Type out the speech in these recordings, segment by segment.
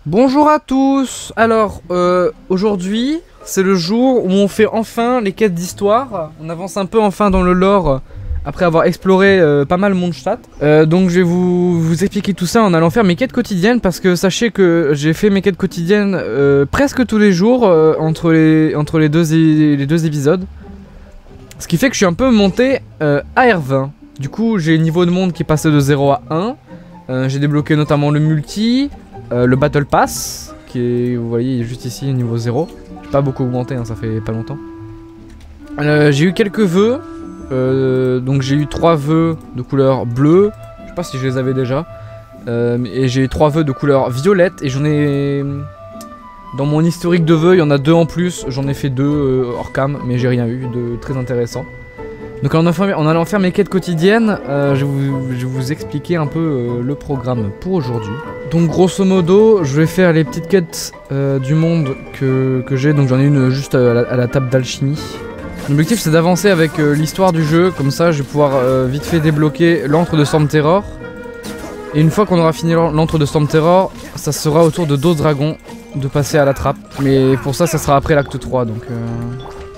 Bonjour à tous. Alors, aujourd'hui, c'est le jour où on fait enfin les quêtes d'histoire. On avance un peu enfin dans le lore après avoir exploré pas mal Mondstadt. Donc je vais vous expliquer tout ça en allant faire mes quêtes quotidiennes, parce que sachez que j'ai fait mes quêtes quotidiennes presque tous les jours entre les deux épisodes. Ce qui fait que je suis un peu monté à R20. Du coup, j'ai le niveau de monde qui est passé de 0 à 1. J'ai débloqué notamment le multi. Le Battle Pass, qui est, vous voyez, il est juste ici, niveau 0. J'ai pas beaucoup augmenté, hein, ça fait pas longtemps. J'ai eu quelques vœux. Donc j'ai eu 3 vœux de couleur bleue. Je sais pas si je les avais déjà. Et j'ai eu 3 vœux de couleur violette. Et j'en ai... Dans mon historique de vœux, il y en a 2 en plus. J'en ai fait 2 hors cam, mais j'ai rien eu de très intéressant. Donc en allant faire mes quêtes quotidiennes, je vais vous expliquer un peu le programme pour aujourd'hui. Donc grosso modo, je vais faire les petites quêtes du monde que j'ai. Donc j'en ai une juste à la table d'alchimie. L'objectif c'est d'avancer avec l'histoire du jeu, comme ça je vais pouvoir vite fait débloquer l'antre de Stormterror. Et une fois qu'on aura fini l'antre de Stormterror, ça sera au tour de d'autres dragons de passer à la trappe. Mais pour ça, ça sera après l'acte 3, donc...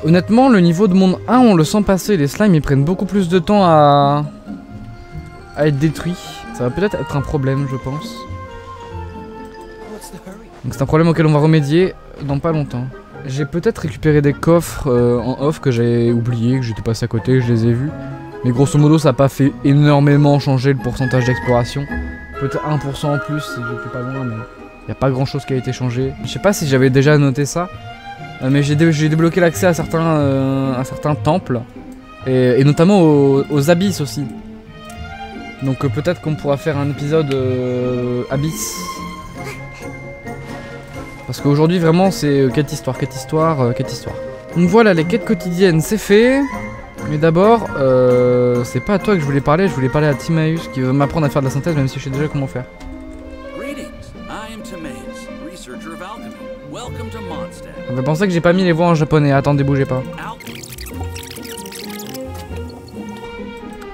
Honnêtement, le niveau de monde 1, on le sent passer. Les slimes, ils prennent beaucoup plus de temps à être détruits. Ça va peut-être être un problème, je pense. Donc c'est un problème auquel on va remédier dans pas longtemps. J'ai peut-être récupéré des coffres en off que j'ai oublié, que j'étais passé à côté, que je les ai vus. Mais grosso modo, ça n'a pas fait énormément changer le pourcentage d'exploration. Peut-être 1% en plus si j'étais pas loin, mais il n'y a pas grand-chose qui a été changé. Je sais pas si j'avais déjà noté ça. Mais j'ai débloqué l'accès à certains temples et notamment aux abysses aussi. Donc peut-être qu'on pourra faire un épisode abyss. Parce qu'aujourd'hui vraiment c'est quête histoire. Donc voilà, les quêtes quotidiennes c'est fait. Mais d'abord, c'est pas à toi que je voulais parler à Timaeus qui veut m'apprendre à faire de la synthèse, même si je sais déjà comment faire. On va penser que j'ai pas mis les voix en japonais, attendez, bougez pas.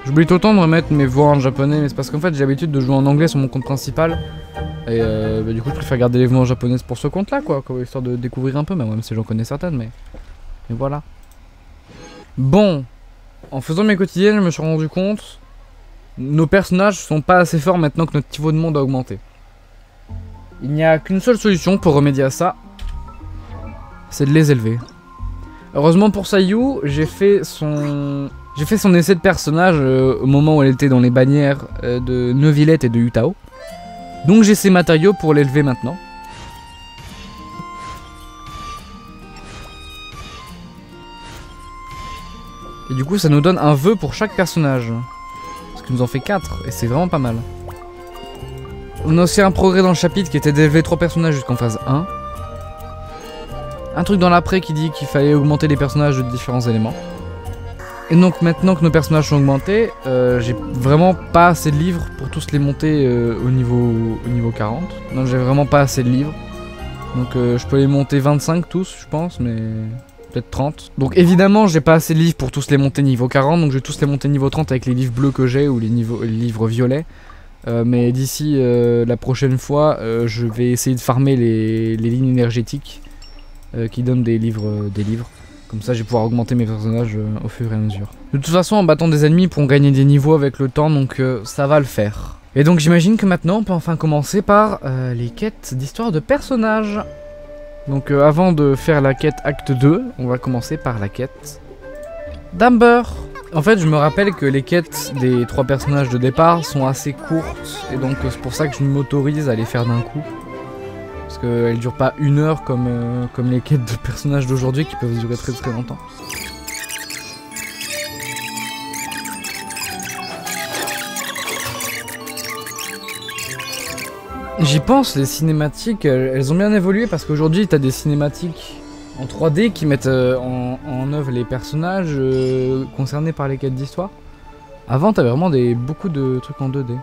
J'oublie tout le temps de remettre mes voix en japonais, mais c'est parce qu'en fait j'ai l'habitude de jouer en anglais sur mon compte principal. Et du coup je préfère garder les voix en japonais pour ce compte là quoi, histoire de découvrir un peu, même si j'en connais certaines, mais voilà. Bon, en faisant mes quotidiennes, je me suis rendu compte, nos personnages sont pas assez forts maintenant que notre niveau de monde a augmenté. Il n'y a qu'une seule solution pour remédier à ça, c'est de les élever. Heureusement pour Sayu, j'ai fait son essai de personnage au moment où elle était dans les bannières de Neuvillette et de Yutao. Donc j'ai ces matériaux pour l'élever maintenant. Et du coup ça nous donne un vœu pour chaque personnage. Parce qu'il nous en fait 4 et c'est vraiment pas mal. On a aussi un progrès dans le chapitre qui était d'élever 3 personnages jusqu'en phase 1. Un truc dans l'après qui dit qu'il fallait augmenter les personnages de différents éléments. Et donc maintenant que nos personnages sont augmentés, j'ai vraiment pas assez de livres pour tous les monter au niveau 40. Donc j'ai vraiment pas assez de livres. Donc je peux les monter 25 tous je pense, mais peut-être 30. Donc évidemment j'ai pas assez de livres pour tous les monter niveau 40, donc je vais tous les monter niveau 30 avec les livres bleus que j'ai ou les livres violets. Mais d'ici la prochaine fois, je vais essayer de farmer les lignes énergétiques qui donnent des livres. Comme ça, je vais pouvoir augmenter mes personnages au fur et à mesure. De toute façon, en battant des ennemis, pour gagner des niveaux avec le temps, donc ça va le faire. Et donc j'imagine que maintenant, on peut enfin commencer par les quêtes d'histoire de personnages. Donc avant de faire la quête acte 2, on va commencer par la quête d'Amber. En fait, je me rappelle que les quêtes des 3 personnages de départ sont assez courtes, et donc c'est pour ça que je m'autorise à les faire d'un coup. Parce qu'elles durent pas 1 heure comme les quêtes de personnages d'aujourd'hui qui peuvent durer très très longtemps. J'y pense, les cinématiques, elles ont bien évolué parce qu'aujourd'hui t'as des cinématiques en 3D qui mettent en œuvre les personnages concernés par les quêtes d'histoire. Avant t'avais vraiment beaucoup de trucs en 2D.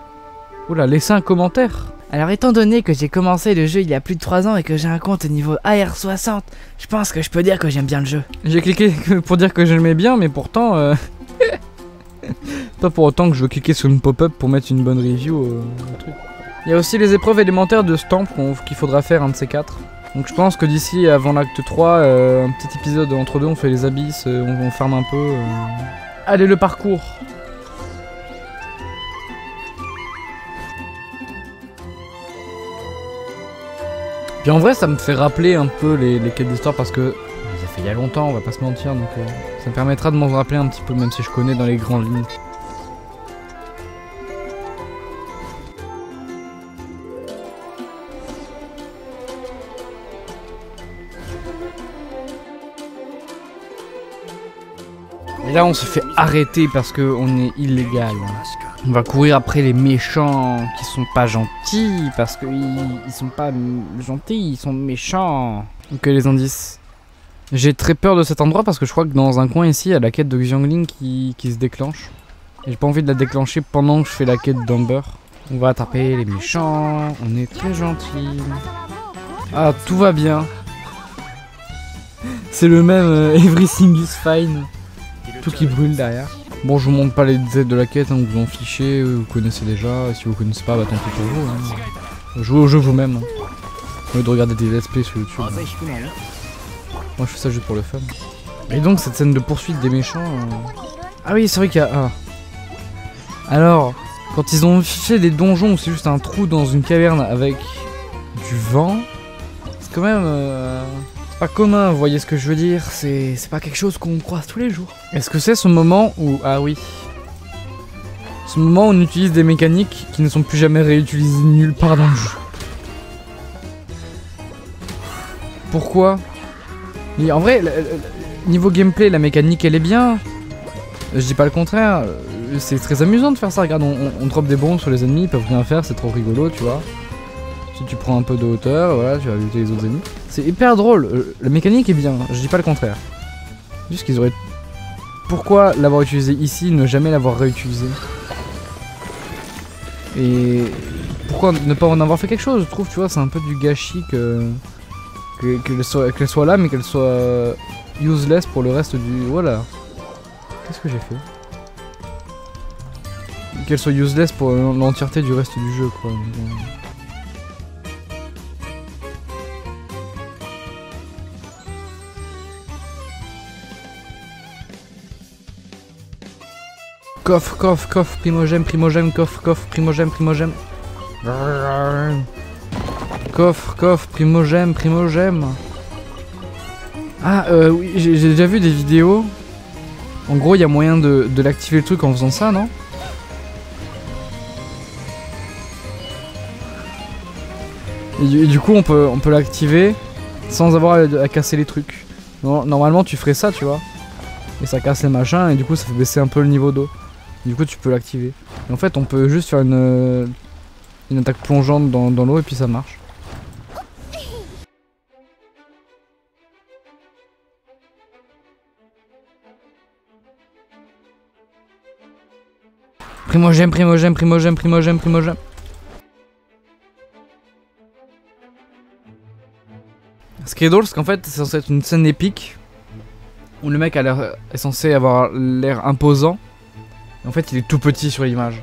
Oula, laissez un commentaire. Alors étant donné que j'ai commencé le jeu il y a plus de 3 ans et que j'ai un compte au niveau AR60, je pense que je peux dire que j'aime bien le jeu. J'ai cliqué pour dire que j'aimais bien, mais pourtant... Pas pour autant que je veux cliquer sur une pop-up pour mettre une bonne review au truc. Il y a aussi les épreuves élémentaires de Stamp qu'il faudra faire un de ces 4. Donc je pense que d'ici avant l'acte 3, un petit épisode entre deux, on fait les abysses, on ferme un peu. Allez, le parcours. Puis en vrai, ça me fait rappeler un peu les quêtes d'histoire parce que ça fait il y a longtemps, on va pas se mentir, donc ça me permettra de m'en rappeler un petit peu, même si je connais dans les grandes lignes. Et là on se fait arrêter parce qu'on est illégal. On va courir après les méchants qui sont pas gentils parce qu'ils sont pas gentils, ils sont méchants. Ok, les indices. J'ai très peur de cet endroit parce que je crois que dans un coin ici il y a la quête de Xiangling qui se déclenche. Et j'ai pas envie de la déclencher pendant que je fais la quête d'Amber. On va attraper les méchants, on est très gentils. Ah, tout va bien. C'est le même Everything is fine. Tout qui brûle derrière. Bon, je vous montre pas les détails de la quête, hein, vous en fichez, vous connaissez déjà. Si vous connaissez pas, bah tant pis pour vous. Hein. Jouez au jeu vous-même. Au lieu de regarder des let's play sur YouTube. Moi je fais ça juste pour le fun. Et donc cette scène de poursuite des méchants... Ah oui, c'est vrai qu'il y a... Ah. Alors, quand ils ont fait des donjons où c'est juste un trou dans une caverne avec du vent, c'est quand même... pas commun, vous voyez ce que je veux dire, c'est pas quelque chose qu'on croise tous les jours. Est-ce que c'est ce moment où... Ah oui. Ce moment où on utilise des mécaniques qui ne sont plus jamais réutilisées nulle part dans le jeu. Pourquoi? Mais en vrai, niveau gameplay, la mécanique elle est bien. Je dis pas le contraire, c'est très amusant de faire ça, regarde, on drop des bombes sur les ennemis, ils peuvent rien faire, c'est trop rigolo, tu vois. Si tu prends un peu de hauteur, voilà, tu vas lutter les autres ennemis. C'est hyper drôle, la mécanique est bien, je dis pas le contraire. Juste qu'ils auraient... Pourquoi l'avoir utilisé ici, ne jamais l'avoir réutilisé? Et... Pourquoi ne pas en avoir fait quelque chose, je trouve, tu vois, c'est un peu du gâchis qu'elle soit là, mais qu'elle soit useless pour le reste du... Voilà. Qu'est-ce que j'ai fait? Qu'elle soit useless pour l'entièreté du reste du jeu, quoi. Coffre, coffre, coffre, primogème, primogème, coffre, coffre, primogème, primogème. Coffre, coffre, primogème, primogème. Ah, oui, j'ai déjà vu des vidéos. En gros, il y a moyen de l'activer le truc en faisant ça, non? Et du coup, on peut l'activer sans avoir à casser les trucs. Normalement, tu ferais ça, tu vois. Et ça casse les machins, et du coup, ça fait baisser un peu le niveau d'eau. Du coup, tu peux l'activer. En fait, on peut juste faire une attaque plongeante dans l'eau, et puis ça marche. Primogème, primogème, primogème, primogème, primogème. Ce qui est drôle, c'est qu'en fait, c'est censé être une scène épique où le mec est censé avoir l'air imposant. Et en fait, il est tout petit sur l'image.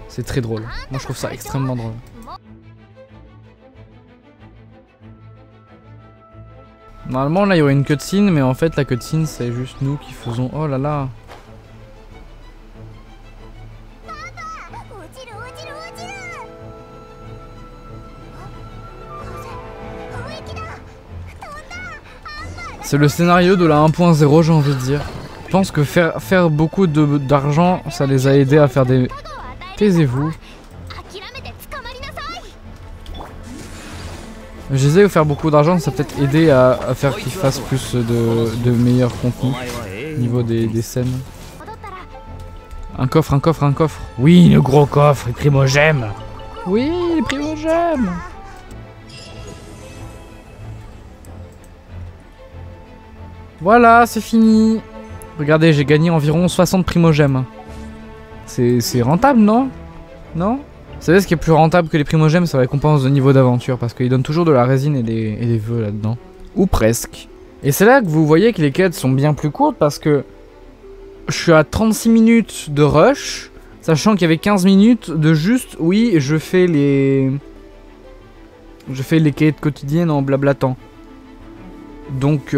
C'est très drôle. Moi, je trouve ça extrêmement drôle. Normalement, là, il y aurait une cutscene, mais en fait, la cutscene, c'est juste nous qui faisons... Oh là là. C'est le scénario de la 1.0, j'ai envie de dire. Je pense que faire beaucoup d'argent, ça les a aidés à faire des... Taisez-vous. Je disais que faire beaucoup d'argent, ça peut-être aider à faire qu'ils fassent plus de meilleurs contenus au niveau des scènes. Un coffre, un coffre, un coffre. Oui, le gros coffre, les primogèmes. Oui, les primogèmes. Voilà, c'est fini. Regardez, j'ai gagné environ 60 primogèmes. C'est rentable, non? Non? Vous savez ce qui est plus rentable que les primogèmes, c'est la récompense de niveau d'aventure, parce qu'ils donnent toujours de la résine et des vœux là-dedans. Ou presque. Et c'est là que vous voyez que les quêtes sont bien plus courtes, parce que je suis à 36 minutes de rush, Sachant qu'il y avait 15 minutes de juste, oui, je fais les quêtes quotidiennes en blablatant. Donc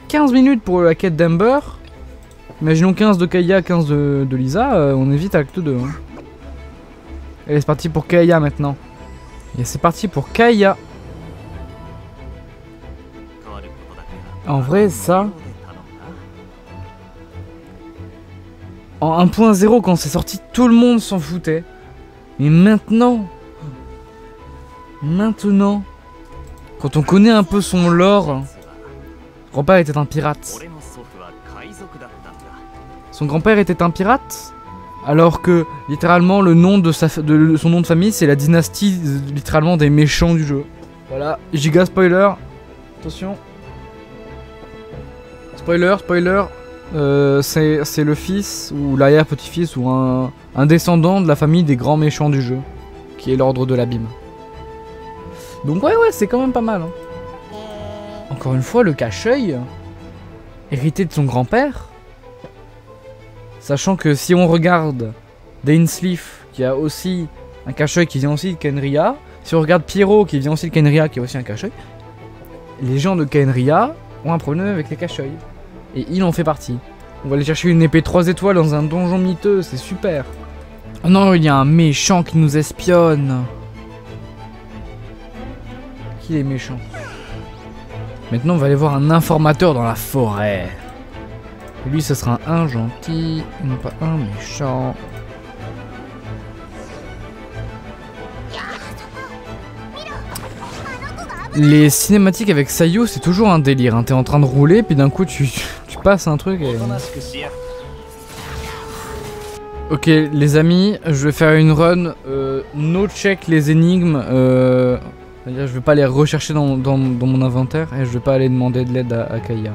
15 minutes pour la quête d'Amber. Imaginons 15 de Kaeya, 15 de Lisa, on est vite à acte 2. Hein. Allez, c'est parti pour Kaeya maintenant. Et c'est parti pour Kaeya. En vrai, ça... En 1.0, quand c'est sorti, tout le monde s'en foutait. Mais maintenant... Quand on connaît un peu son lore... Son grand-père était un pirate. Son grand-père était un pirate, alors que littéralement le nom de son nom de famille c'est la dynastie littéralement des méchants du jeu. Voilà, giga spoiler. Attention. Spoiler. C'est le fils ou l'arrière-petit-fils ou un descendant de la famille des grands méchants du jeu, qui est l'ordre de l'abîme. Donc ouais, c'est quand même pas mal. Hein. Encore une fois, le cache-œil, hérité de son grand-père. Sachant que si on regarde Dainsleif, qui a aussi un cache-œil qui vient aussi de Khaenri'ah, si on regarde Pierrot, qui vient aussi de Khaenri'ah, qui a aussi un cache-œil, les gens de Khaenri'ah ont un problème avec les cache-œils. Et il en fait partie. On va aller chercher une épée 3 étoiles dans un donjon miteux, c'est super. Oh non, il y a un méchant qui nous espionne. Qui est méchant? Maintenant, on va aller voir un informateur dans la forêt. Et lui, ce sera un gentil, et non pas un méchant. Les cinématiques avec Sayu, c'est toujours un délire. Hein. T'es en train de rouler, puis d'un coup, tu passes un truc et... Ok, les amis, je vais faire une run no check les énigmes. C'est-à-dire, je vais pas les rechercher dans mon inventaire et je vais pas aller demander de l'aide à Kaeya.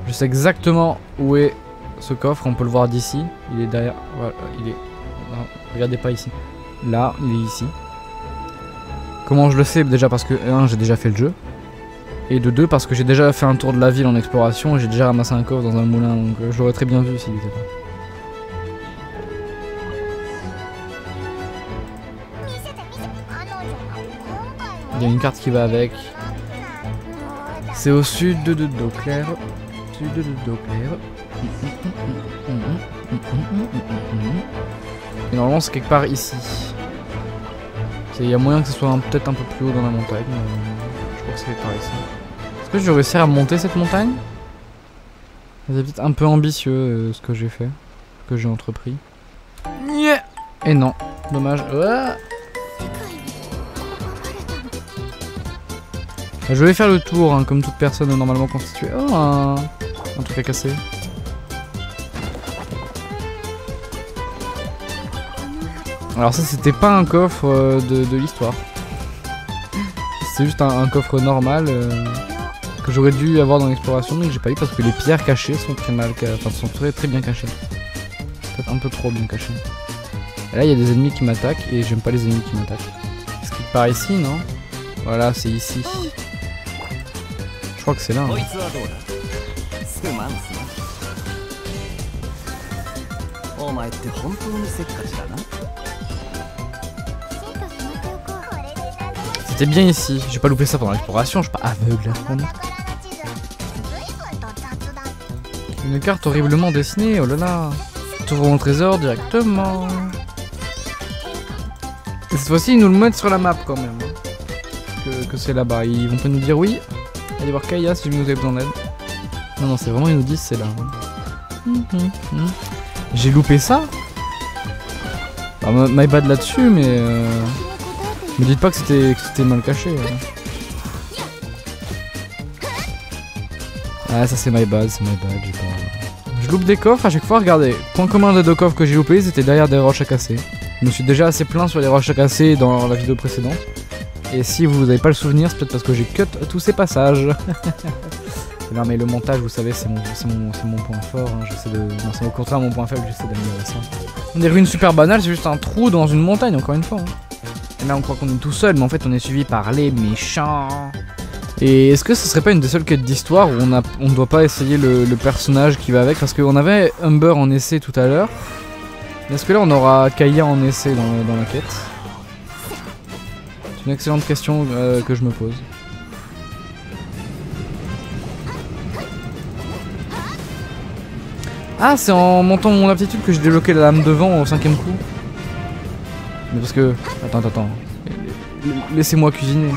Je sais exactement où est ce coffre, on peut le voir d'ici. Il est derrière. Voilà, il est. Non, regardez pas ici. Là, il est ici. Comment je le sais? Déjà parce que 1, j'ai déjà fait le jeu. Et de 2, parce que j'ai déjà fait un tour de la ville en exploration et j'ai déjà ramassé un coffre dans un moulin. Donc je l'aurais très bien vu s'il était pas. Il y a une carte qui va avec. C'est au sud de Doclair. De Doclair. Et normalement c'est quelque part ici. Il y a moyen que ce soit peut-être un peu plus haut dans la montagne. Je crois que c'est quelque part ici. Est-ce que je vais réussir à monter cette montagne? C'est peut-être un peu ambitieux ce que j'ai fait. Ce que j'ai entrepris. Et non. Dommage. Je vais faire le tour, hein, comme toute personne normalement constituée. Oh, un truc à casser. Alors ça, c'était pas un coffre de l'histoire. C'est juste un coffre normal que j'aurais dû avoir dans l'exploration, mais que j'ai pas eu parce que les pierres cachées sont très mal, enfin sont très bien cachées. Peut-être un peu trop bien cachées. Et là, il y a des ennemis qui m'attaquent et j'aime pas les ennemis qui m'attaquent. Est-ce qu'il part ici, non? Voilà, c'est ici. Je crois que c'est là. Hein. C'était bien ici. J'ai pas loupé ça pendant l'exploration, je suis pas aveugle. Une carte horriblement dessinée, oh là là. Trouvons le trésor directement. Et cette fois-ci, ils nous le mettent sur la map quand même. Que c'est là-bas. Ils vont pas nous dire oui. Allez voir Kaeya si vous avez besoin d'aide. Non, c'est vraiment, ils nous disent c'est là. J'ai loupé ça. Bah, my bad là-dessus, mais me dites pas que c'était mal caché. Ah, ça c'est my bad, j'ai pas... Je loupe des coffres à chaque fois, regardez. Point commun des deux coffres que j'ai loupés, c'était derrière des roches à casser. Je me suis déjà assez plaint sur les roches à casser dans la vidéo précédente. Et si vous n'avez pas le souvenir, c'est peut-être parce que j'ai cut tous ces passages. Non mais le montage, vous savez, c'est mon point fort. Hein. J'essaie de... Non, c'est au contraire mon point faible, j'essaie d'améliorer ça. Des ruines super banales, c'est juste un trou dans une montagne, encore une fois. Hein. Et là, on croit qu'on est tout seul, mais en fait, on est suivi par les méchants. Et est-ce que ce serait pas une des seules quêtes d'histoire où on ne doit pas essayer le personnage qui va avec? Parce qu'on avait Humber en essai tout à l'heure. Est-ce que là on aura Kaya en essai dans la quête? C'est une excellente question que je me pose. Ah, c'est en montant mon aptitude que j'ai débloqué la lame de vent au 5ème coup. Mais parce que... Attends. Laissez-moi cuisiner.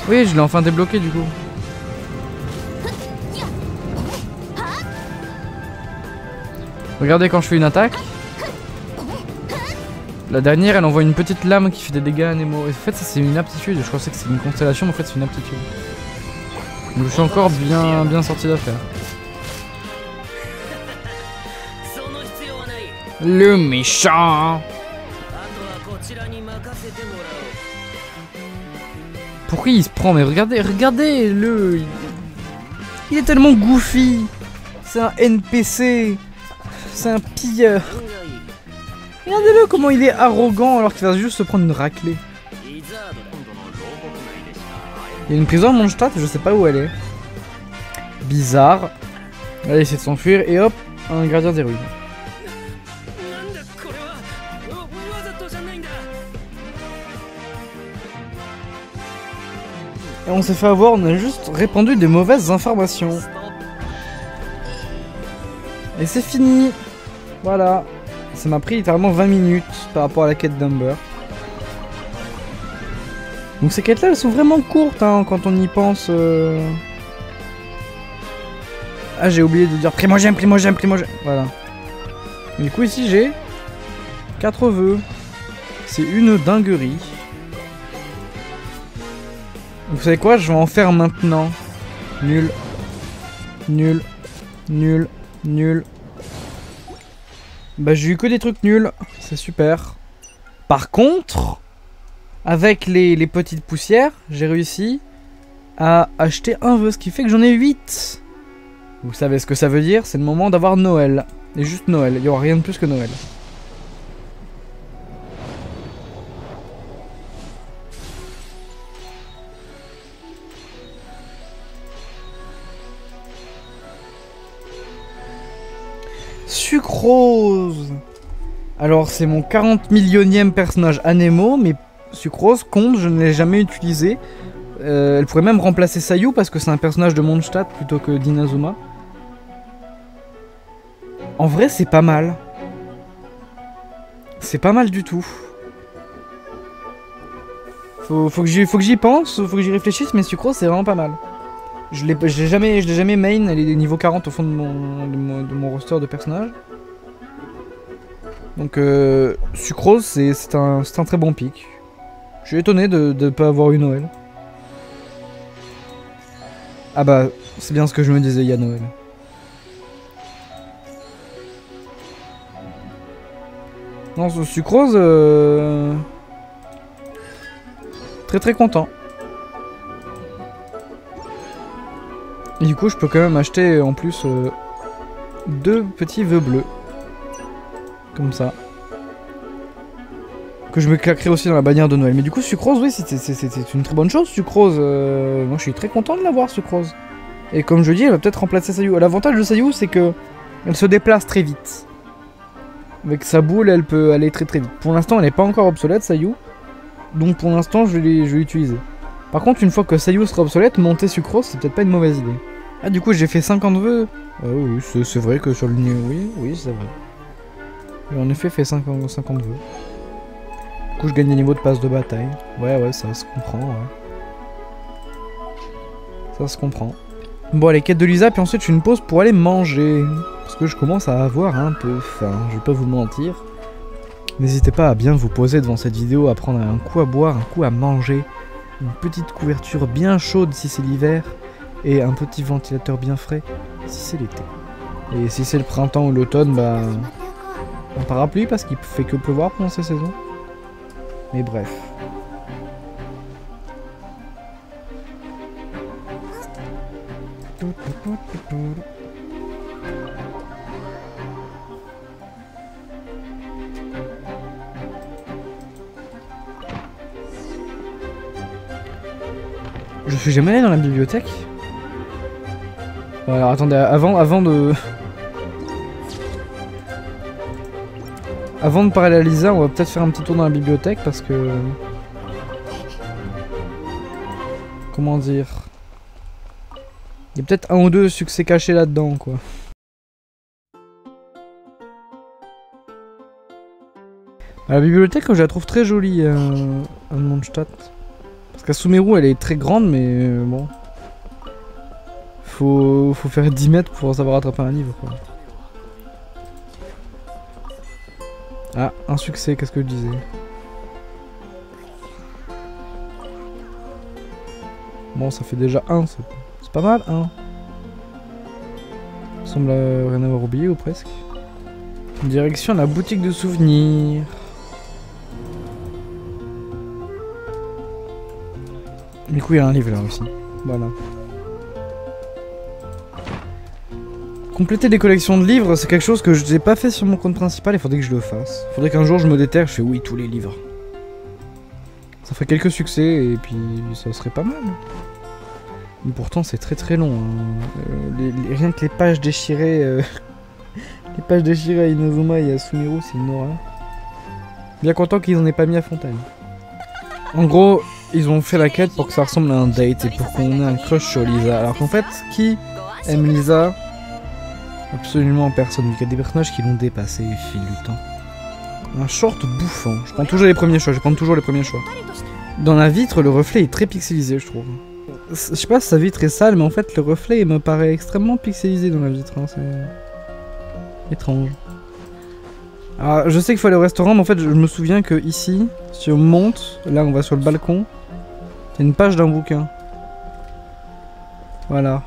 Oui, je l'ai enfin débloqué du coup. Regardez quand je fais une attaque. La dernière, elle envoie une petite lame qui fait des dégâts à Nemo. Et en fait, ça c'est une aptitude. Je pensais que c'est une constellation, mais en fait, c'est une aptitude. Donc, je suis encore bien sorti d'affaire. Le méchant. Pourquoi il se prend? Mais regardez-le. Il est tellement goofy. C'est un NPC. C'est un pilleur. Regardez-le comment il est arrogant alors qu'il va juste se prendre une raclée. Il y a une prison à Mondstadt, je sais pas où elle est. Bizarre. Elle va essayer de s'enfuir et hop, un gardien des ruines. Et on s'est fait avoir, on a juste répandu des mauvaises informations. Et c'est fini. Voilà. Ça m'a pris littéralement 20 minutes par rapport à la quête d'Amber. Donc ces quêtes là elles sont vraiment courtes hein, quand on y pense. Ah j'ai oublié de dire primogène. Voilà. Et du coup ici j'ai 4 vœux. C'est une dinguerie. Vous savez quoi, je vais en faire maintenant. Nul. Bah j'ai eu que des trucs nuls, c'est super. Par contre, avec les petites poussières, j'ai réussi à acheter un vœu, ce qui fait que j'en ai 8. Vous savez ce que ça veut dire, c'est le moment d'avoir Noël. Et juste Noël, il n'y aura rien de plus que Noël. Sucrose. Alors c'est mon 40 millionième personnage Anemo, mais Sucrose compte, je ne l'ai jamais utilisé. Elle pourrait même remplacer Sayu parce que c'est un personnage de Mondstadt plutôt que d'Inazuma. En vrai c'est pas mal. C'est pas mal du tout. Faut que j'y pense, faut que j'y réfléchisse, mais Sucrose c'est vraiment pas mal. Je l'ai jamais main, elle est niveau 40 au fond de mon roster de personnages. Donc Sucrose c'est un très bon pick. Je suis étonné de ne pas avoir eu Noël. Ah bah c'est bien ce que je me disais, il y a Noël. Non, ce Sucrose très content. Et du coup je peux quand même acheter en plus 2 petits vœux bleus. Comme ça. Que je me claquerai aussi dans la bannière de Noël. Mais du coup Sucrose, oui c'est une très bonne chose Sucrose. Moi je suis très content de l'avoir Sucrose. Et comme je dis, elle va peut-être remplacer Sayu. L'avantage de Sayu c'est que elle se déplace très vite. Avec sa boule elle peut aller très vite. Pour l'instant elle n'est pas encore obsolète Sayu. Donc pour l'instant je vais l'utiliser. Par contre, une fois que Sayu sera obsolète, monter Sucrose, c'est peut-être pas une mauvaise idée. Ah, du coup, j'ai fait 50 vœux. Oui, c'est vrai que sur le niveau... Oui, c'est vrai. J'ai en effet fait 50 vœux. Du coup, je gagne des niveaux de passe de bataille. Ouais, ça se comprend, ouais. Ça se comprend. Bon, allez, quête de Lisa, puis ensuite, je fais une pause pour aller manger. Parce que je commence à avoir un peu faim, je vais pas vous mentir. N'hésitez pas à bien vous poser devant cette vidéo, à prendre un coup à boire, un coup à manger. Une petite couverture bien chaude si c'est l'hiver, et un petit ventilateur bien frais si c'est l'été. Et si c'est le printemps ou l'automne, bah un parapluie parce qu'il fait que pleuvoir pendant ces saisons. Mais bref. Je suis jamais allé dans la bibliothèque. Bon, alors attendez, avant de... Avant de parler à Lisa, on va peut-être faire un petit tour dans la bibliothèque parce que... Comment dire... Il y a peut-être un ou deux succès cachés là-dedans, quoi. La bibliothèque, je la trouve très jolie à Mondstadt. Parce qu'à Sumeru, elle est très grande, mais bon... Faut faire 10 mètres pour savoir attraper un livre, quoi. Ah, un succès, qu'est-ce que je disais? Bon, ça fait déjà un, c'est pas mal, hein. Ça semble rien avoir oublié, ou presque. Direction la boutique de souvenirs. Du coup, il y a un livre là aussi. Voilà. Compléter des collections de livres, c'est quelque chose que je n'ai pas fait sur mon compte principal, il faudrait que je le fasse. Il faudrait qu'un jour je me déterre, je fais oui, tous les livres. Ça ferait quelques succès et puis ça serait pas mal. Mais pourtant c'est très très long. Hein. Rien que les pages déchirées... les pages déchirées à Inazuma et à Sumeru, c'est une horreur. Bien content qu'ils en aient pas mis à Fontaine. En gros, ils ont fait la quête pour que ça ressemble à un date et pour qu'on ait un crush sur Lisa. Alors qu'en fait, qui aime Lisa? Absolument personne, il y a des personnages qui l'ont dépassé au fil du temps. Un short bouffant, je prends toujours les premiers choix, Dans la vitre, le reflet est très pixelisé, je trouve. Je sais pas si sa vitre est sale, mais en fait, le reflet me paraît extrêmement pixelisé dans la vitre, hein. C'est étrange. Alors, je sais qu'il faut aller au restaurant, mais en fait, je me souviens que ici, si on monte, là on va sur le balcon, il y a une page d'un bouquin. Voilà.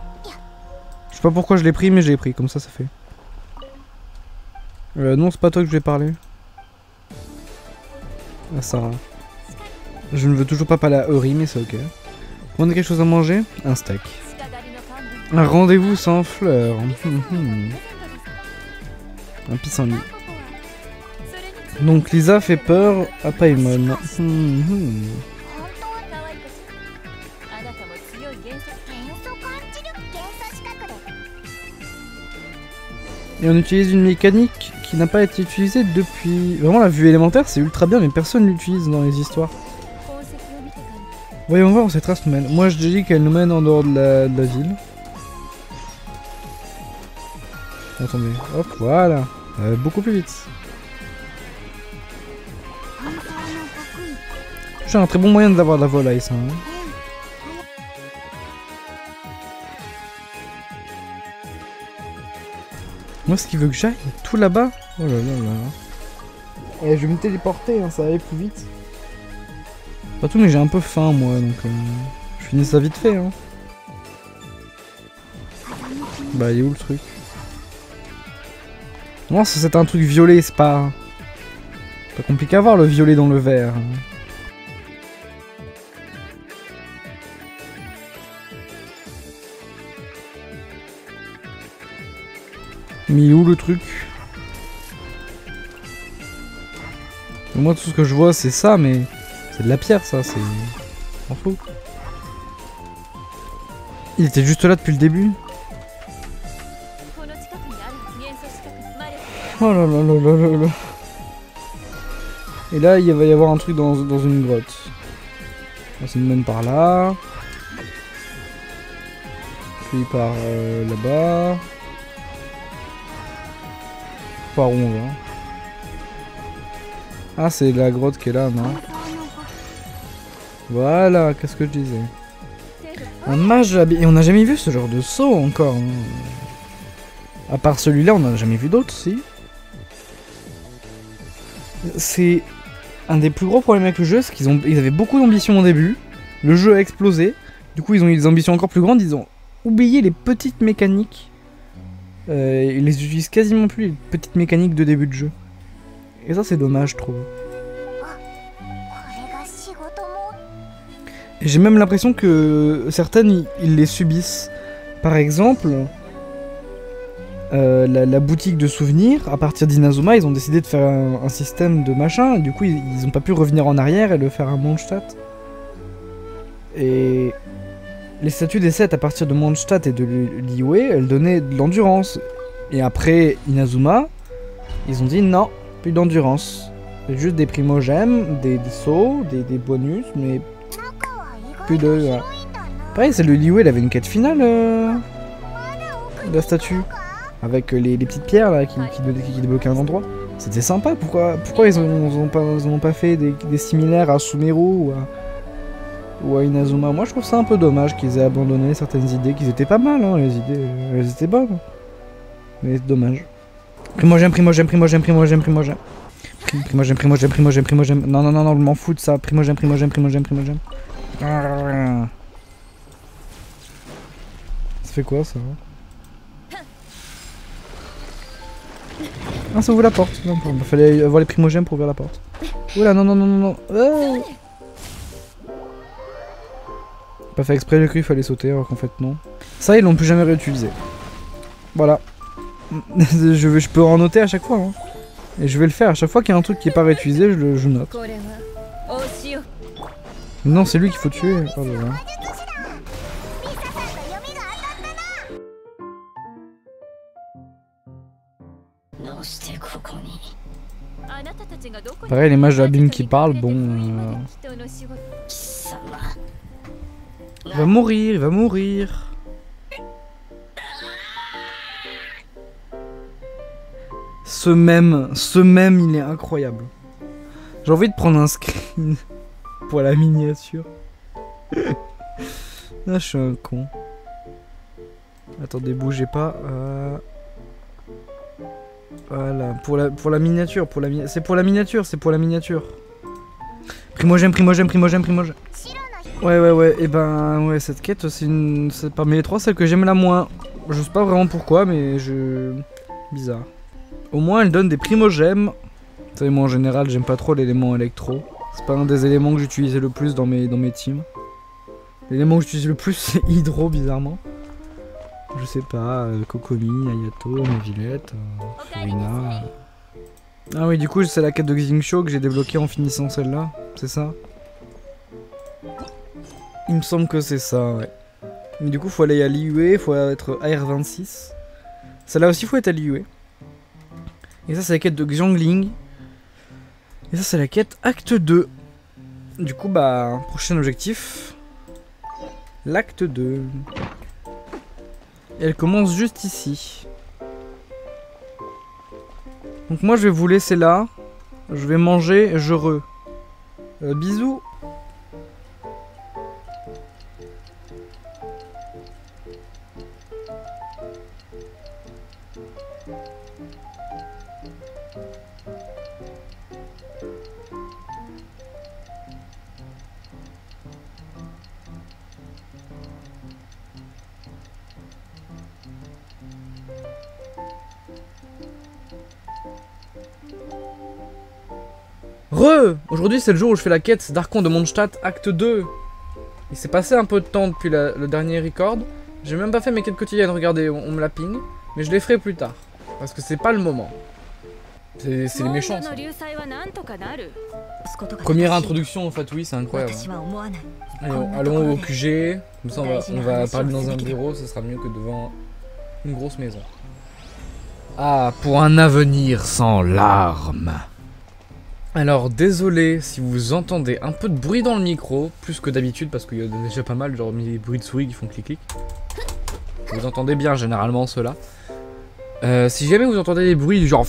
Je sais pas pourquoi je l'ai pris, mais je l'ai pris, comme ça fait. Non, c'est pas toi que je vais parler. Ah, Sarah. Je ne veux toujours pas parler à Ori, mais c'est ok. On a quelque chose à manger? Un steak. Un rendez-vous sans fleurs. Un pissenlit. Donc Lisa fait peur à Paimon. Et on utilise une mécanique qui n'a pas été utilisée depuis... Vraiment la vue élémentaire c'est ultra bien mais personne l'utilise dans les histoires. Voyons voir où cette trace nous mène. Moi je dis qu'elle nous mène en dehors de la ville. Attendez, hop, voilà. Beaucoup plus vite. J'ai un très bon moyen d'avoir de la volaille ça. Hein. Moi, ce qu'il veut que j'aille, tout là-bas. Oh là là là. Et je vais me téléporter, hein, ça va aller plus vite. Pas tout, mais j'ai un peu faim, moi, donc je finis ça vite fait. Hein. Bah, il est où le truc? Non, c'est un truc violet, c'est pas compliqué à voir le violet dans le vert. Mais où le truc? Moi tout ce que je vois c'est ça, mais c'est de la pierre ça, c'est... On s'en fout. Il était juste là depuis le début. Oh là là là là là là. Et là il va y avoir un truc dans une grotte. Ça nous mène par là. Puis par là-bas. Par où on va? Ah c'est la grotte qui est là, non? Voilà, qu'est-ce que je disais? Un mage habillé. Et on n'a jamais vu ce genre de saut encore. Hein. À part celui-là, on n'a jamais vu d'autres, si. C'est un des plus gros problèmes avec le jeu, c'est ils avaient beaucoup d'ambition au début. Le jeu a explosé. Du coup, ils ont eu des ambitions encore plus grandes. Ils ont oublié les petites mécaniques. Ils les utilisent quasiment plus, les petites mécaniques de début de jeu. Et ça, c'est dommage, je trouve. Et j'ai même l'impression que certaines, ils les subissent. Par exemple, la boutique de souvenirs, à partir d'Inazuma, ils ont décidé de faire un système de machin, et du coup, ils n'ont pas pu revenir en arrière et le faire à Mondstadt. Et les statues des 7 à partir de Mondstadt et de Liyue, elles donnaient de l'endurance. Et après Inazuma, ils ont dit non, plus d'endurance. C'est juste des primogèmes, des sauts, des bonus, mais plus de... Voilà. Pareil, c'est le Liyue, il avait une quête finale de la statue. Avec les petites pierres là qui débloquaient un endroit. C'était sympa, pourquoi ils ont pas fait des similaires à Sumeru ou à Inazuma. Moi je trouve ça un peu dommage qu'ils aient abandonné certaines idées, qu'ils étaient pas mal, hein, les idées, elles étaient bonnes. Mais c'est dommage. Primogème. Non, je m'en fous de ça. Primogème. Ça fait quoi ça? Ah, ça ouvre la porte. Il fallait avoir les primogèmes pour ouvrir la porte. Oula, non. Oh, pas fait exprès, j'ai cru qu'il fallait sauter alors qu'en fait non. Ça, ils l'ont plus jamais réutilisé. Voilà. Je peux en noter à chaque fois. Hein. Et je vais le faire. À chaque fois qu'il y a un truc qui est pas réutilisé, je note. Non, c'est lui qu'il faut tuer. Oh là là. Pareil, les mages de l'abîme qui parlent, bon... Il va mourir. Ce même, il est incroyable. J'ai envie de prendre un screen pour la miniature. Là, je suis un con. Attendez, bougez pas. Voilà, pour la miniature, c'est pour la miniature. Primogème. Ouais, et ben, ouais, cette quête, c'est parmi les 3 celle que j'aime la moins. Je sais pas vraiment pourquoi, mais bizarre. Au moins, elle donne des primogèmes. Vous savez, moi en général, j'aime pas trop l'élément électro. C'est pas un des éléments que j'utilisais le plus dans mes teams. L'élément que j'utilise le plus, c'est Hydro, bizarrement. Je sais pas, Kokomi, Ayato, Nevillette, Furina. Ah oui, du coup, c'est la quête de Xingqiu que j'ai débloquée en finissant celle-là, c'est ça? Il me semble que c'est ça, ouais. Mais du coup, faut aller à Liyue, faut être AR26. Celle-là aussi, faut être à Liyue. Et ça, c'est la quête de Xiangling. Et ça, c'est la quête acte 2. Du coup, bah, prochain objectif. L'acte 2. Et elle commence juste ici. Donc moi je vais vous laisser là. Je vais manger, bisous. Aujourd'hui c'est le jour où je fais la quête d'Archon de Mondstadt, acte 2. Il s'est passé un peu de temps depuis le dernier record. J'ai même pas fait mes quêtes quotidiennes, regardez, on me la ping. Mais je les ferai plus tard, parce que c'est pas le moment. C'est les méchants, ça. Première introduction en fait, oui, c'est incroyable. Allons au QG, comme ça on va parler dans un bureau, ce sera mieux que devant une grosse maison. Ah, pour un avenir sans larmes. Alors désolé si vous entendez un peu de bruit dans le micro, plus que d'habitude parce qu'il y a déjà pas mal, genre des bruits de souris qui font clic-clic. Vous entendez bien généralement ceux-là. Si jamais vous entendez des bruits du genre...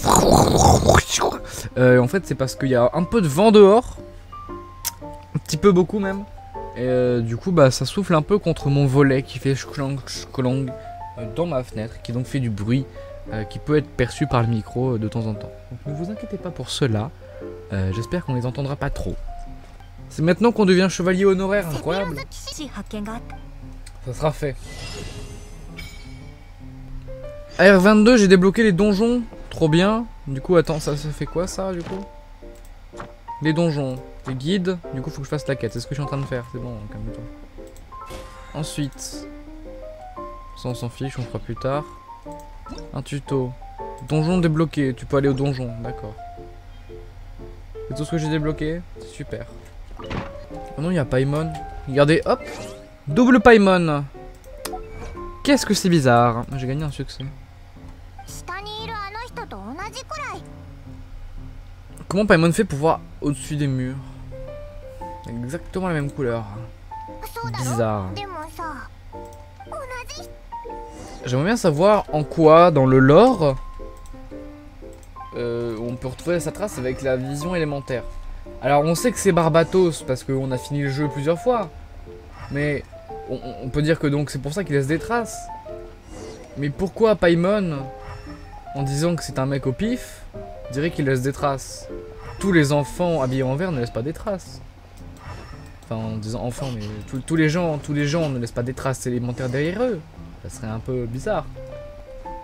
en fait c'est parce qu'il y a un peu de vent dehors. Un petit peu beaucoup même. Et du coup bah ça souffle un peu contre mon volet qui fait shklong dans ma fenêtre, qui donc fait du bruit qui peut être perçu par le micro de temps en temps. Donc ne vous inquiétez pas pour cela. J'espère qu'on les entendra pas trop. C'est maintenant qu'on devient chevalier honoraire, incroyable. Ça sera fait. AR22, j'ai débloqué les donjons, trop bien. Du coup, attends, ça fait quoi ça, du coup? Les donjons, les guides, du coup faut que je fasse la quête, c'est ce que je suis en train de faire, c'est bon, calme-toi. Ensuite, ça on s'en fiche, on fera plus tard. Un tuto. Donjon débloqué, tu peux aller au donjon, d'accord. C'est tout ce que j'ai débloqué, c'est super. Oh non, il y a Paimon. Regardez, hop, Double Paimon. Qu'est-ce que c'est bizarre. J'ai gagné un succès. Comment Paimon fait pour voir au-dessus des murs? Exactement la même couleur. Bizarre. J'aimerais bien savoir en quoi, dans le lore, on peut retrouver sa trace avec la vision élémentaire. Alors on sait que c'est Barbatos parce qu'on a fini le jeu plusieurs fois. Mais on peut dire que donc c'est pour ça qu'il laisse des traces. Mais pourquoi Paimon, en disant que c'est un mec au pif, dirait qu'il laisse des traces? Tous les enfants habillés en vert ne laissent pas des traces. Enfin en disant enfants, mais tous les gens ne laissent pas des traces élémentaires derrière eux. Ça serait un peu bizarre.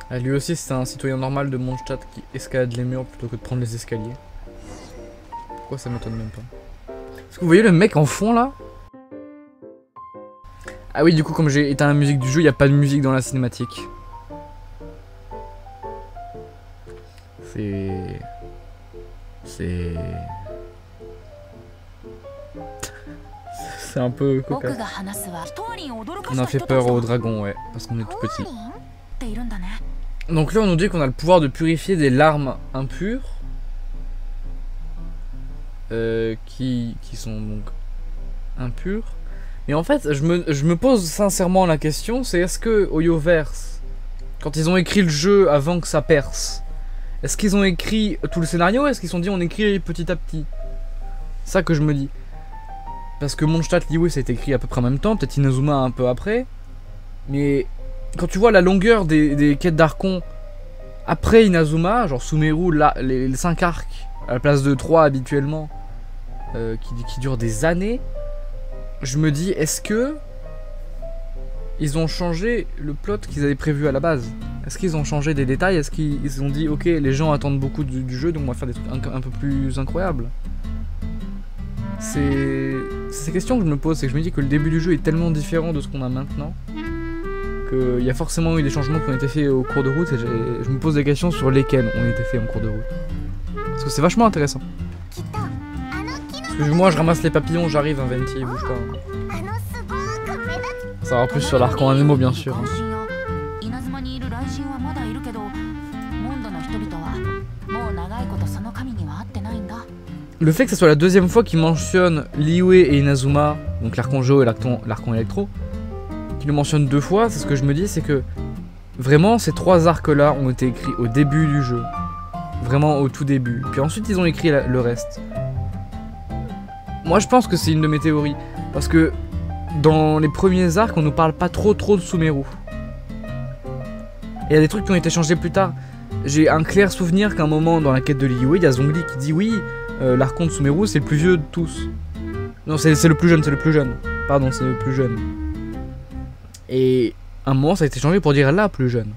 Ah, lui aussi c'est un citoyen normal de Mondstadt qui escalade les murs plutôt que de prendre les escaliers. Pourquoi ça m'étonne même pas? Est-ce que vous voyez le mec en fond là? Ah oui, du coup comme j'ai éteint la musique du jeu, il n'y a pas de musique dans la cinématique. C'est un peu cocasse. On a fait peur au dragon, ouais, parce qu'on est tout petit. Donc là on nous dit qu'on a le pouvoir de purifier des larmes impures. Qui sont donc impures. Mais en fait, je me pose sincèrement la question, c'est est-ce que Hoyoverse, quand ils ont écrit le jeu avant que ça perce, est-ce qu'ils ont écrit tout le scénario ou est-ce qu'ils se sont dit on écrit petit à petit? Ça que je me dis. Parce que Mondstadt Liyue ça a été écrit à peu près en même temps, peut-être Inazuma un peu après. Mais quand tu vois la longueur des quêtes d'Archon après Inazuma, genre Sumeru, là, les 5 arcs à la place de 3 habituellement, qui durent des années, je me dis est-ce que ils ont changé le plot qu'ils avaient prévu à la base? Est-ce qu'ils ont changé des détails? Est-ce qu'ils ont dit ok les gens attendent beaucoup du jeu donc on va faire des trucs un peu plus incroyables? C'est ces questions que je me pose, c'est que je me dis que le début du jeu est tellement différent de ce qu'on a maintenant qu'il y a forcément eu des changements qui ont été faits au cours de route et je me pose des questions sur lesquels ont été faits en cours de route. Parce que c'est vachement intéressant. Parce que moi je ramasse les papillons, j'arrive, un Venti, bouge pas. Ça va plus sur l'archon Anemo bien sûr. Le fait que ce soit la deuxième fois qu'il mentionne Liyue et Inazuma, donc l'archon et l'archon électro, qu'il le mentionne 2 fois, c'est ce que je me dis, c'est que vraiment ces 3 arcs là ont été écrits au début du jeu. Vraiment au tout début. Puis ensuite ils ont écrit le reste. Moi je pense que c'est une de mes théories. Parce que dans les premiers arcs on nous parle pas trop de Sumeru. Et il y a des trucs qui ont été changés plus tard. J'ai un clair souvenir qu'à un moment dans la quête de Liyue, il y a Zhongli qui dit oui, l'archon de Sumeru c'est le plus vieux de tous. Non c'est le plus jeune, Pardon, c'est le plus jeune. Et à un moment ça a été changé pour dire la plus jeune.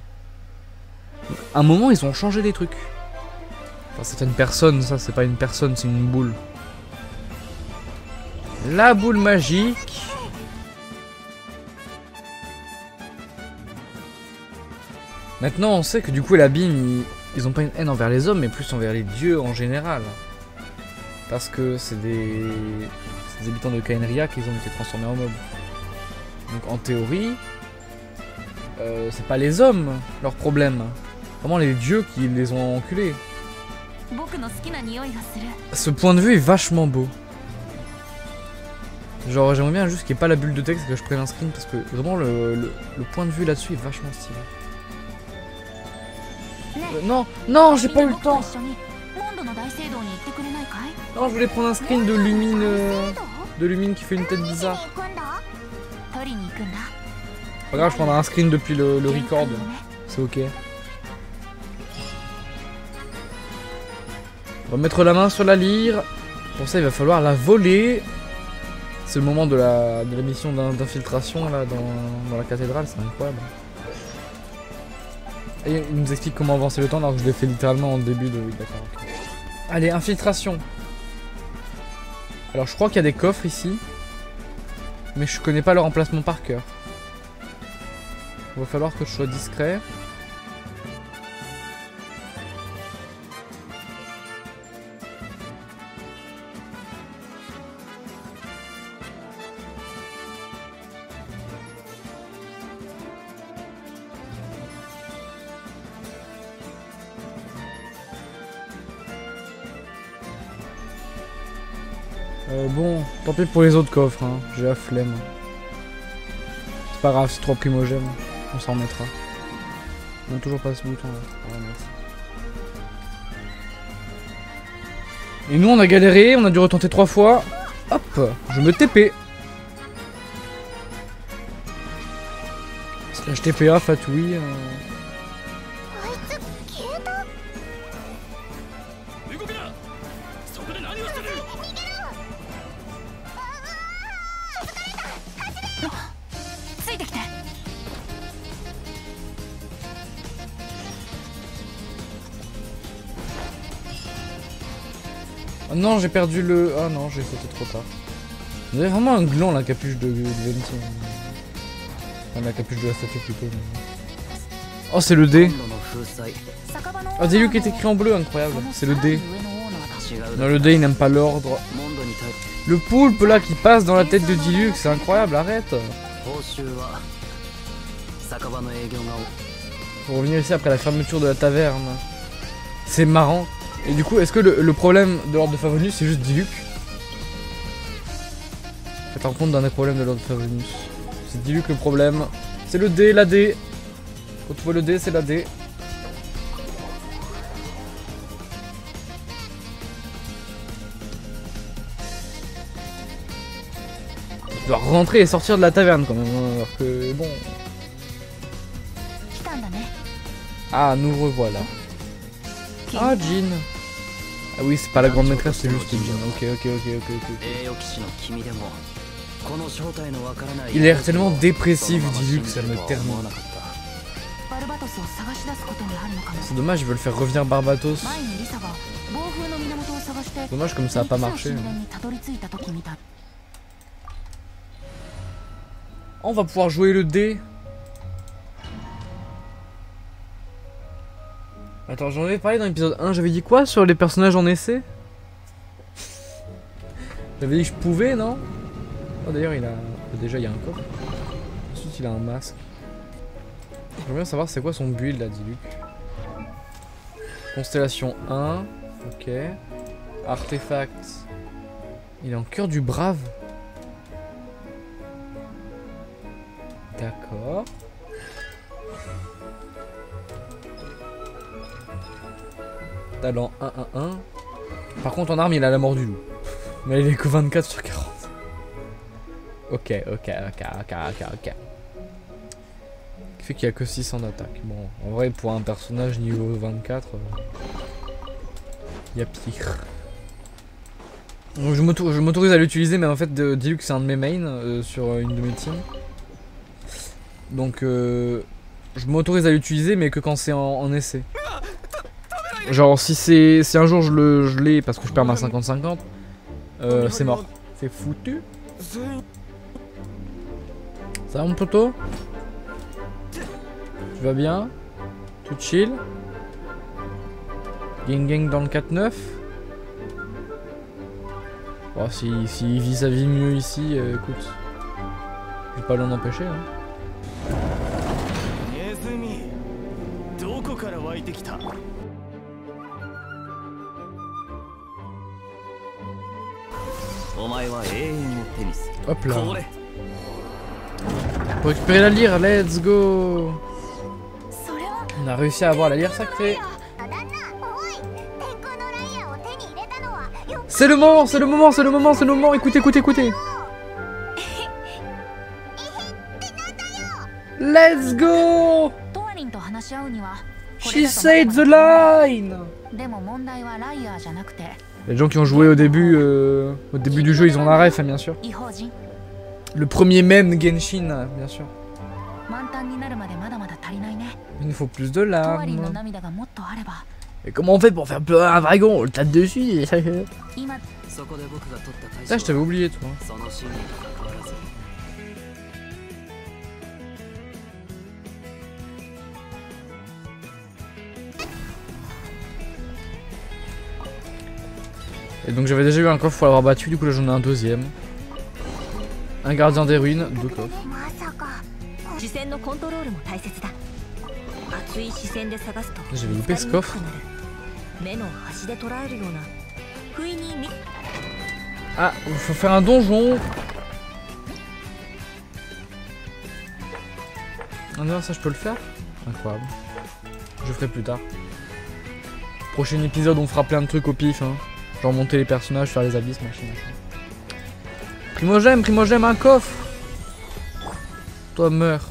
À un moment ils ont changé des trucs. Enfin, c'est une personne, ça c'est pas une personne, c'est une boule. La boule magique. Maintenant on sait que du coup l'abîme, ils ont pas une haine envers les hommes mais plus envers les dieux en général. Parce que c'est des habitants de Khaenri'ah qui ont été transformés en mobs. Donc en théorie, c'est pas les hommes leur problème. Vraiment les dieux qui les ont enculés. Ce point de vue est vachement beau. Genre j'aimerais bien juste qu'il n'y ait pas la bulle de texte et que je prenne un screen parce que vraiment le point de vue là-dessus est vachement stylé. Non, j'ai pas eu le temps. Non, je voulais prendre un screen de Lumine qui fait une tête bizarre. Pas grave, je prendrai un screen depuis le record. C'est ok. On va mettre la main sur la lyre. Pour ça, il va falloir la voler. C'est le moment de la mission d'infiltration là dans la cathédrale, c'est incroyable. Et il nous explique comment avancer le temps alors que je l'ai fait littéralement en début de... Oui, d'accord. Okay. Allez, infiltration. Alors je crois qu'il y a des coffres ici. Mais je connais pas leur emplacement par cœur. Il va falloir que je sois discret. Bon, tant pis pour les autres coffres, hein. J'ai la flemme. C'est pas grave, c'est 3 primogènes. On s'en remettra. On n'a toujours pas ce bouton là. Ouais, merci. Et nous on a galéré, on a dû retenter 3 fois. Hop, je me TP. Slash TPA, Fatoui. Oh non, j'ai perdu le... Ah non, j'ai sauté trop tard. Vous avez vraiment un gland la capuche de Venti. Enfin, la capuche de la statue plutôt. Mais... Oh, c'est le D. Oh, Diluc est écrit en bleu, incroyable. C'est le D. Non, le D il n'aime pas l'ordre. Le poulpe là qui passe dans la tête de Diluc, c'est incroyable, arrête. Faut revenir ici après la fermeture de la taverne. C'est marrant. Et du coup, est-ce que le problème de l'ordre de Favonius c'est juste Diluc? Faites en compte d'un des problèmes de l'ordre de Favonius. C'est Diluc le problème. C'est le D, la D. Quand tu vois le D, c'est la D. Tu dois rentrer et sortir de la taverne quand même, hein, alors que bon. Ah, nous revoilà. Ah, Jean. Ah oui, c'est pas la grande maîtresse, c'est juste Jean. Ok. Il a l'air tellement dépressif, Diluc, ça me termine. C'est dommage, ils veulent faire revenir Barbatos. Dommage comme ça a pas marché. On va pouvoir jouer le dé. Attends, j'en avais parlé dans l'épisode 1, j'avais dit quoi sur les personnages en essai? J'avais dit que je pouvais, non? Oh d'ailleurs il a... Déjà il y a un coffre. Ensuite il a un masque. J'aimerais bien savoir c'est quoi son build là, Diluc. Constellation 1. Ok. Artefact. Il est en cœur du brave. D'accord. Talent 1-1-1. Par contre en arme il a la mort du loup. Mais il est que 24 sur 40. Ok. Qui fait qu'il y a que 6 en attaque. Bon, en vrai pour un personnage niveau 24, il y a pire. Donc, je m'autorise à l'utiliser, mais en fait Diluc c'est un de mes mains sur une de mes teams. Donc je m'autorise à l'utiliser mais que quand c'est en essai. Genre si un jour je l'ai parce que je perds ma 50-50, c'est mort. C'est foutu. Ça va mon poteau? Tu vas bien? Tout chill? Gang dans le 4-9. Bon, s'il vit sa vie mieux ici, écoute. Je vais pas l'en empêcher hein. Hop là. Pour récupérer la lyre, let's go. On a réussi à avoir la lyre sacrée. C'est le moment, écoutez. Let's go. She said the line. Les gens qui ont joué au début du jeu, ils ont la ref, hein, bien sûr. Le premier mème Genshin, bien sûr. Il nous faut plus de larmes. Et comment on fait pour faire pleurer un dragon? On le tape dessus. Ça, je t'avais oublié, toi. Et donc j'avais déjà eu un coffre pour l'avoir battu, du coup là j'en ai un deuxième. Un gardien des ruines, 2 coffres. J'avais loupé ce coffre. Ah, il faut faire un donjon. Ah non, ça je peux le faire. Incroyable. Je ferai plus tard. Prochain épisode, on fera plein de trucs au pif. Hein. Genre monter les personnages, faire les abysses, machin. Primogème, un coffre. Toi, meurs.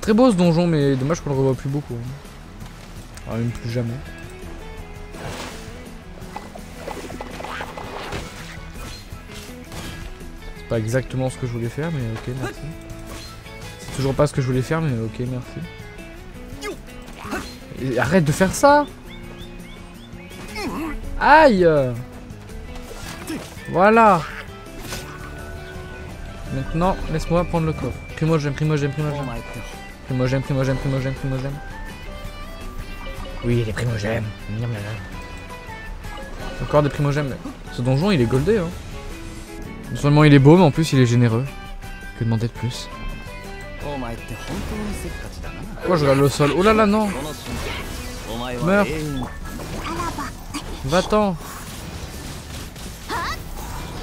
Très beau ce donjon, mais dommage qu'on le revoit plus beaucoup. Hein. Ah, même plus jamais. C'est pas exactement ce que je voulais faire, mais ok, merci. C'est toujours pas ce que je voulais faire, mais ok, merci. Et arrête de faire ça! Aïe! Voilà! Maintenant, laisse-moi prendre le coffre. Primogème. Oui, les primogèmes. Encore des primogèmes. Ce donjon, il est goldé, hein. Non seulement il est beau, mais en plus il est généreux. Que demander de plus? Pourquoi je regarde le sol? Oh là là, non! Meurs! Va-t'en!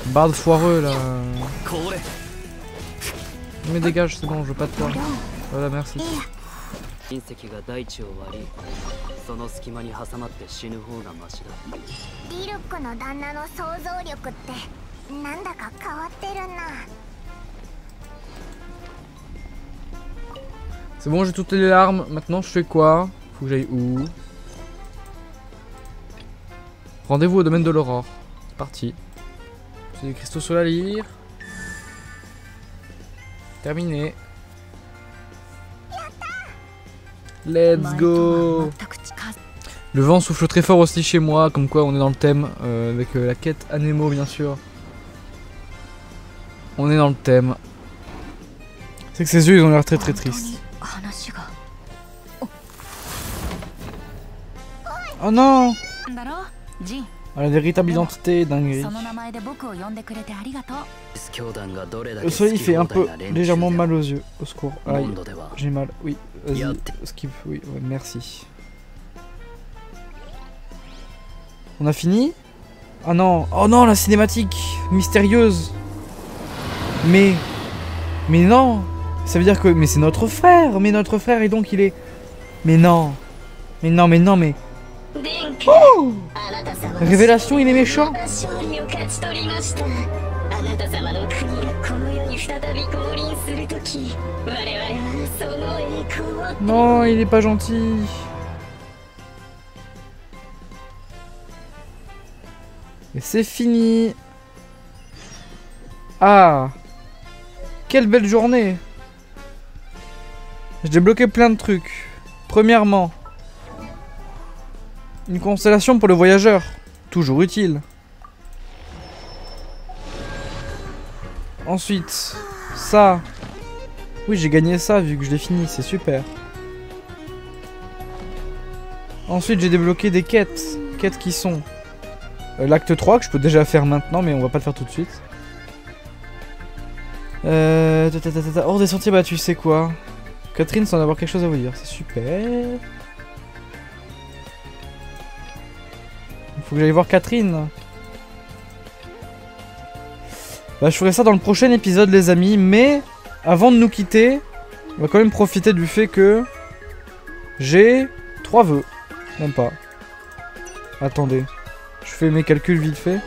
Barde foireux là! Mais dégage, c'est bon, je veux pas de toi. Voilà, merci. 隕石が大地を割り、その隙間に挟まって死ぬ方がマシだ。リルックの旦那の想像力ってなんだか変わってるな。 C'est bon, j'ai toutes les larmes. Maintenant, je fais quoi? Faut que j'aille où? Rendez-vous au domaine de l'aurore. C'est parti. J'ai des cristaux sur la lyre. Terminé. Let's go. Le vent souffle très fort aussi chez moi, comme quoi on est dans le thème, avec la quête Anemo bien sûr. On est dans le thème. C'est que ses yeux ils ont l'air très très tristes. Oh non! La véritable identité dinguerie. Le soleil fait un peu légèrement mal aux yeux. Au secours. Aïe, j'ai mal. Oui, vas-y, skip. Oui, ouais, merci. On a fini? Ah non. Oh non, la cinématique mystérieuse. Mais non. Ça veut dire que... Mais c'est notre frère. Mais notre frère et donc il est... Mais non. Mais... Oh! Révélation, il est méchant. Non, il est pas gentil. Et c'est fini. Ah, quelle belle journée. J'ai débloqué plein de trucs. Premièrement, une constellation pour le voyageur. Toujours utile. Ensuite, ça. Oui, j'ai gagné ça vu que je l'ai fini. C'est super. Ensuite, j'ai débloqué des quêtes. Quêtes qui sont... l'acte 3 que je peux déjà faire maintenant, mais on va pas le faire tout de suite. Hors des sentiers battus, c'est quoi? Catherine semble avoir quelque chose à vous dire. C'est super. Faut que j'aille voir Catherine. Bah, je ferai ça dans le prochain épisode, les amis. Mais avant de nous quitter, on va quand même profiter du fait que j'ai 3 vœux. Même pas. Attendez. Je fais mes calculs vite fait.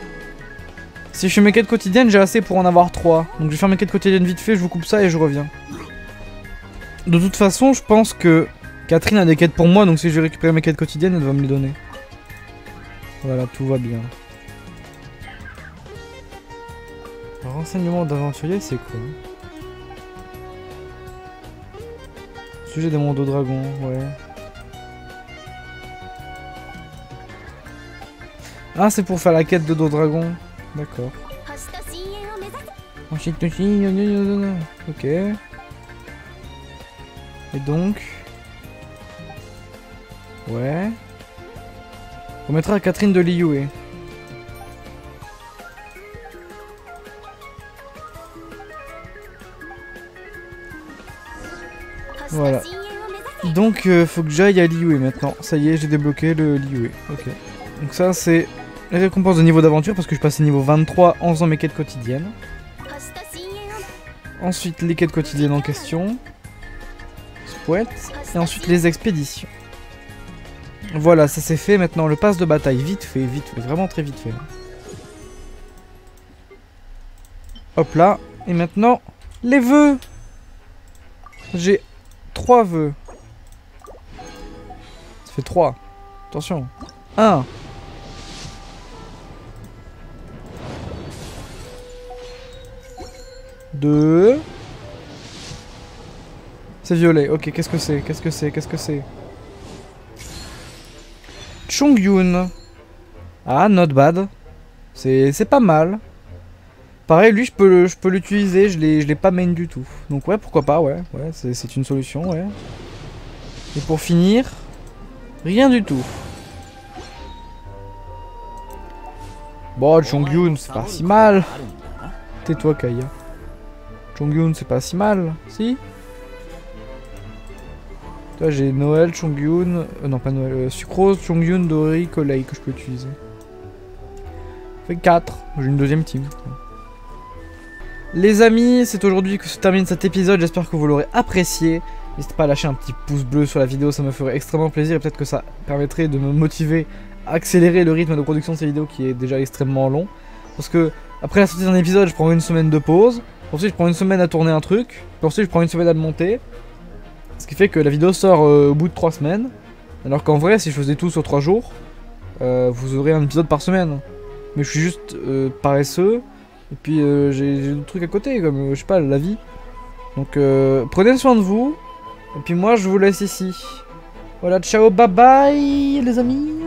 Si je fais mes quêtes quotidiennes, j'ai assez pour en avoir 3. Donc je vais faire mes quêtes quotidiennes vite fait, je vous coupe ça et je reviens. De toute façon, je pense que Catherine a des quêtes pour moi, donc si je vais récupérer mes quêtes quotidiennes, elle va me les donner. Voilà, tout va bien. Renseignement d'aventurier, c'est quoi? Sujet des mondes dragons, ouais. Ah, c'est pour faire la quête de Dragon. D'accord. Ok. Et donc... Ouais. On mettra à Catherine de Liyue. Voilà. Donc faut que j'aille à Liyue maintenant. Ça y est, j'ai débloqué le Liyue. Ok. Donc ça c'est Les récompenses de niveau d'aventure parce que je passais niveau 23 en faisant mes quêtes quotidiennes. Ensuite les quêtes quotidiennes en question. Spouette. Et ensuite les expéditions. Voilà, ça c'est fait. Maintenant le pass de bataille. Vite fait, vraiment très vite fait. Hop là. Et maintenant, les vœux. J'ai 3 vœux. Ça fait 3. Attention. 1. Deux. C'est violet. Ok, qu'est-ce que c'est? Qu'est-ce que c'est? Qu'est-ce que c'est? Chongyun. Ah, not bad. C'est pas mal. Pareil, lui, je peux l'utiliser. Je l'ai pas main du tout. Donc ouais, pourquoi pas, ouais. Ouais, c'est une solution, ouais. Et pour finir, rien du tout. Bon, Chongyun, c'est pas si mal. Tais-toi, Kaya. Chongyun, c'est pas si mal, si? Toi, j'ai Noël, Chongyun... non, pas Noël. Sucrose, Chongyun, Dori, Kolei que je peux utiliser. Ça fait 4. J'ai une deuxième team. Les amis, c'est aujourd'hui que se termine cet épisode. J'espère que vous l'aurez apprécié. N'hésitez pas à lâcher un petit pouce bleu sur la vidéo, ça me ferait extrêmement plaisir. Et peut-être que ça permettrait de me motiver à accélérer le rythme de production de ces vidéos qui est déjà extrêmement long. Parce que, après la sortie d'un épisode, je prends une semaine de pause. Ensuite, je prends une semaine à tourner un truc. Puis ensuite, je prends une semaine à le monter. Ce qui fait que la vidéo sort au bout de 3 semaines. Alors qu'en vrai, si je faisais tout sur 3 jours, vous aurez un épisode par semaine. Mais je suis juste paresseux. Et puis j'ai d'autres trucs à côté, comme je sais pas, la vie. Donc prenez soin de vous. Et puis moi, je vous laisse ici. Voilà, ciao, bye bye les amis.